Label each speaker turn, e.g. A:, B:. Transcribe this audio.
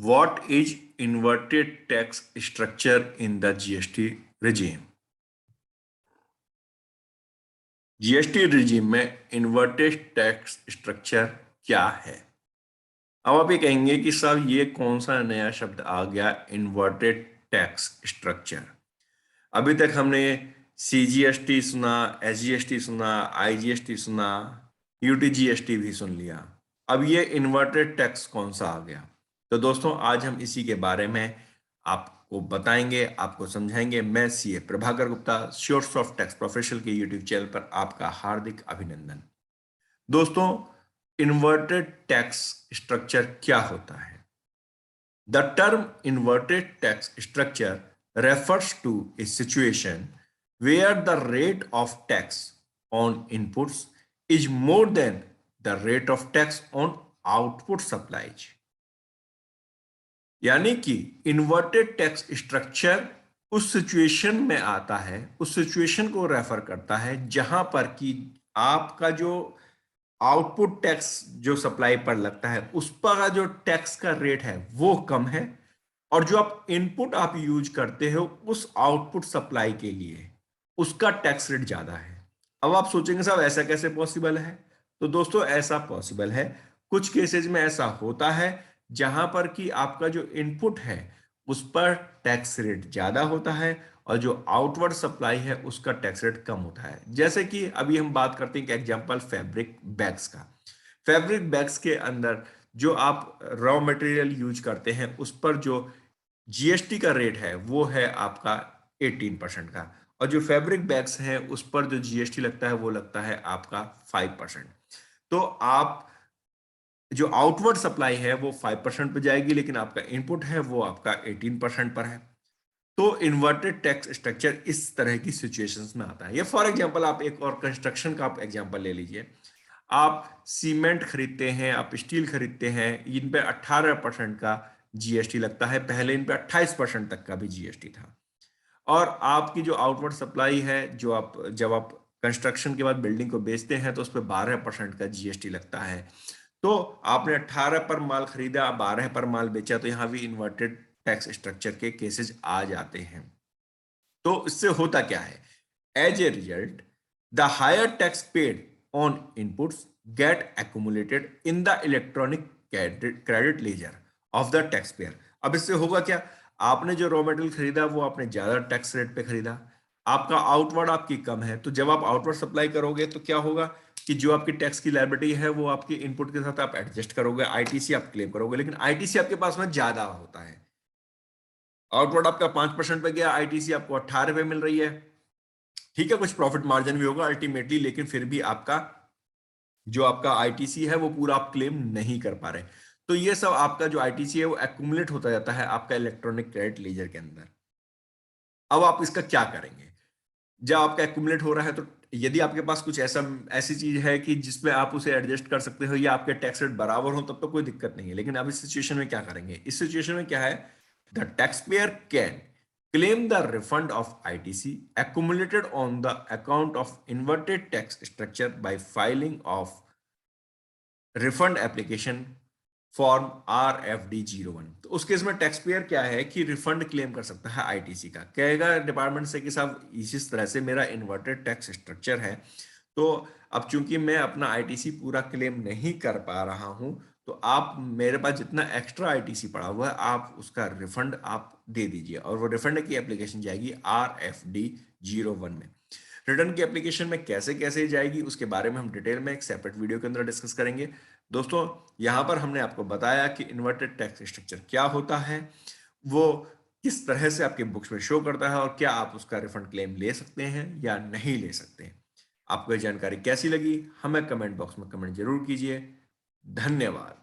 A: What is inverted tax structure in the GST regime? GST regime में inverted tax structure क्या है? अब आप ये कहेंगे कि साहब ये कौन सा नया शब्द आ गया, इन्वर्टेड टैक्स स्ट्रक्चर। अभी तक हमने सीजीएसटी सुना, एसजीएसटी सुना, आईजीएसटी सुना, यूटीजीएसटी भी सुन लिया। अब ये इन्वर्टेड टैक्स कौन सा आ गया? तो दोस्तों आज हम इसी के बारे में आपको बताएंगे, आपको समझाएंगे। मैं सीए प्रभाकर गुप्ता, श्योर्स ऑफ टैक्स प्रोफेशनल के यूट्यूब चैनल पर आपका हार्दिक अभिनंदन। दोस्तों, इन्वर्टेड टैक्स स्ट्रक्चर क्या होता है? The term inverted tax structure refers to a situation where the rate of tax on inputs is more than the rate of tax on output supplies। यानी कि inverted tax structure उस situation में आता है, उस सिचुएशन को refer करता है जहां पर कि आपका जो आउटपुट टैक्स जो सप्लाई पर लगता है उस पर का जो टैक्स का रेट है वो कम है, और जो आप इनपुट आप यूज करते हो उस आउटपुट सप्लाई के लिए उसका टैक्स रेट ज्यादा है। अब आप सोचेंगे साहब ऐसा कैसे पॉसिबल है? तो दोस्तों ऐसा पॉसिबल है, कुछ केसेस में ऐसा होता है जहां पर कि आपका जो इनपुट है उस पर टैक्स रेट ज्यादा होता है और जो आउटवर्ड सप्लाई है उसका टैक्स रेट कम होता है। जैसे कि अभी हम बात करते हैं कि एग्जांपल फैब्रिक बैग्स का। फैब्रिक बैग्स के अंदर जो आप रॉ मटेरियल यूज करते हैं उस पर जो जीएसटी का रेट है वो है आपका 18% का, और जो फैब्रिक बैग्स हैं उस पर जो जीएसटी लगता है वो लगता है आपका 5%। तो आप जो आउटवर्ड सप्लाई है वो 5% पे जाएगी, लेकिन आपका इनपुट है वो आपका 18% पर है। तो इन्वर्टेड टैक्स स्ट्रक्चर इस तरह की सिचुएशंस में आता है। ये फॉर एग्जांपल आप एक और कंस्ट्रक्शन का आप एग्जांपल ले लीजिए। आप सीमेंट खरीदते हैं, आप स्टील खरीदते हैं, इन पे 18% का जीएसटी लगता है। पहले इन पे 28% तक का भी जीएसटी था। और आपकी जो आउटवर्ड सप्लाई है, जो आप जब आप कंस्ट्रक्शन के बाद बिल्डिंग को बेचते हैं तो उस पर 12% का जीएसटी लगता है। तो आपने 18 पर माल खरीदा, 12 पर माल बेचा, तो यहां भी इन्वर्टेड टैक्स स्ट्रक्चर के केसेस आ जाते हैं। तो इससे होता क्या है? As a result the higher tax paid on inputs get accumulated in the electronic credit ledger of the tax payer. अब इससे होगा क्या? आपने जो रॉ मटेरियल खरीदा वो आपने ज्यादा टैक्स रेट पे खरीदा, आपका आउटवर्ड आपकी कम है, तो जब आप आउटवर्ड सप्लाई करोगे तो क्या होगा कि जो आपकी टैक्स की लायबिलिटी है वो आपकी इनपुट के साथ आप एडजस्ट करोगे, आईटीसी आप क्लेम करोगे, लेकिन आईटीसी आपके पास में ज्यादा होता है। आउटवर्ड आपका 5% पे गया, आईटीसी आपको 18 पे मिल रही है। ठीक है, कुछ प्रॉफिट मार्जिन भी होगा अल्टीमेटली, लेकिन फिर भी आपका जो आपका आईटीसी है वो पूरा आप क्लेम नहीं कर पा रहे। तो ये सब आपका जो आईटीसी है वो एक्यूमुलेट होता जाता है आपका इलेक्ट्रॉनिक क्रेडिट लेजर के अंदर। अब आप इसका क्या करेंगे? जब आपका एक्यूमुलेट हो रहा है तो यदि आपके पास कुछ ऐसी चीज है कि जिसमें आप उसे एडजस्ट कर सकते हो या आपके टैक्स रेट बराबर हो, तब तो कोई दिक्कत नहीं है। लेकिन अब इस सिचुएशन में क्या करेंगे? इस सिचुएशन में क्या है? The tax pair can claim the refund of ITC accumulated on the account of inverted tax structure by filing of refund application form RFD01। तो उस केस में टैक्स पेयर क्या है कि रिफंड क्लेम कर सकता है आईटीसी का। कहेगा डिपार्टमेंट से कि साहब इस तरह से मेरा इन्वर्टेड टैक्स स्ट्रक्चर है, तो अब चूंकि मैं अपना आईटीसी पूरा क्लेम नहीं कर पा रहा हूं, तो आप मेरे पास जितना एक्स्ट्रा आईटीसी पड़ा हुआ है आप उसका रिफंड आप दे दीजिए, और वो रिफंड की एप्लीकेशन जाएगी RFD01 में। रिटर्न की एप्लीकेशन में कैसे कैसे जाएगी उसके बारे में हम डिटेल में एक सेपरेट वीडियो के अंदर डिस्कस करेंगे। दोस्तों, यहां पर हमने आपको बताया कि इन्वर्टेड टैक्स स्ट्रक्चर क्या होता है, वो किस तरह से आपके बुक्स में शो करता है, और क्या आप उसका रिफंड क्लेम ले सकते हैं या नहीं ले सकते हैं। आपको ये जानकारी कैसी लगी हमें कमेंट बॉक्स में कमेंट जरूर कीजिए। धन्यवाद।